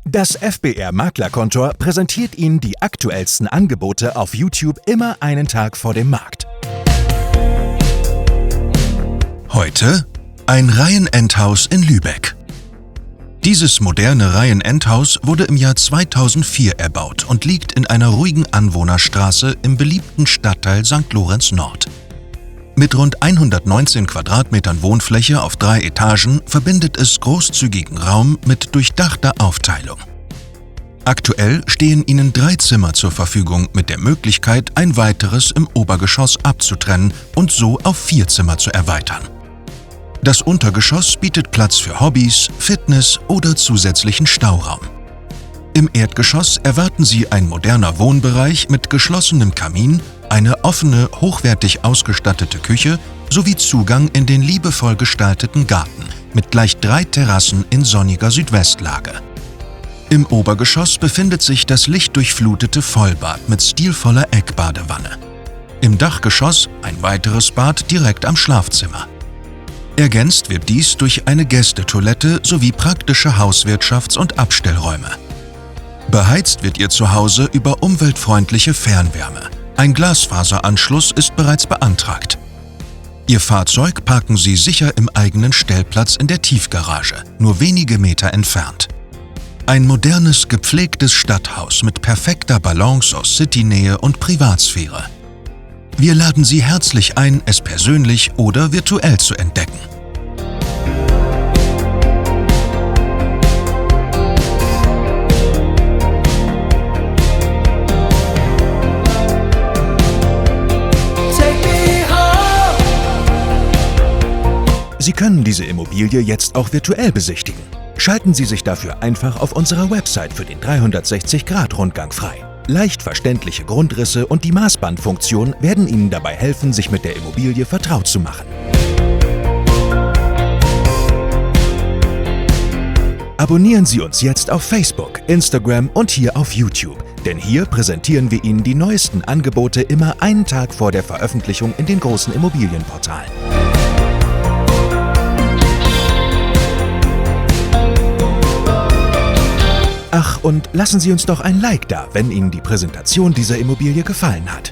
Das FBR Maklerkontor präsentiert Ihnen die aktuellsten Angebote auf YouTube immer einen Tag vor dem Markt. Heute ein Reihenendhaus in Lübeck. Dieses moderne Reihenendhaus wurde im Jahr 2004 erbaut und liegt in einer ruhigen Anwohnerstraße im beliebten Stadtteil St. Lorenz Nord. Mit rund 119 Quadratmetern Wohnfläche auf 3 Etagen verbindet es großzügigen Raum mit durchdachter Aufteilung. Aktuell stehen Ihnen 3 Zimmer zur Verfügung mit der Möglichkeit, ein weiteres im Obergeschoss abzutrennen und so auf 4 Zimmer zu erweitern. Das Untergeschoss bietet Platz für Hobbys, Fitness oder zusätzlichen Stauraum. Im Erdgeschoss erwarten Sie ein moderner Wohnbereich mit geschlossenem Kamin, eine offene, hochwertig ausgestattete Küche sowie Zugang in den liebevoll gestalteten Garten mit gleich 3 Terrassen in sonniger Südwestlage. Im Obergeschoss befindet sich das lichtdurchflutete Vollbad mit stilvoller Eckbadewanne. Im Dachgeschoss ein weiteres Bad direkt am Schlafzimmer. Ergänzt wird dies durch eine Gästetoilette sowie praktische Hauswirtschafts- und Abstellräume. Beheizt wird Ihr Zuhause über umweltfreundliche Fernwärme. Ein Glasfaseranschluss ist bereits beantragt. Ihr Fahrzeug parken Sie sicher im eigenen Stellplatz in der Tiefgarage, nur wenige Meter entfernt. Ein modernes, gepflegtes Stadthaus mit perfekter Balance aus Citynähe und Privatsphäre. Wir laden Sie herzlich ein, es persönlich oder virtuell zu entdecken. Sie können diese Immobilie jetzt auch virtuell besichtigen. Schalten Sie sich dafür einfach auf unserer Website für den 360-Grad-Rundgang frei. Leicht verständliche Grundrisse und die Maßbandfunktion werden Ihnen dabei helfen, sich mit der Immobilie vertraut zu machen. Abonnieren Sie uns jetzt auf Facebook, Instagram und hier auf YouTube, denn hier präsentieren wir Ihnen die neuesten Angebote immer einen Tag vor der Veröffentlichung in den großen Immobilienportalen. Ach, und lassen Sie uns doch ein Like da, wenn Ihnen die Präsentation dieser Immobilie gefallen hat.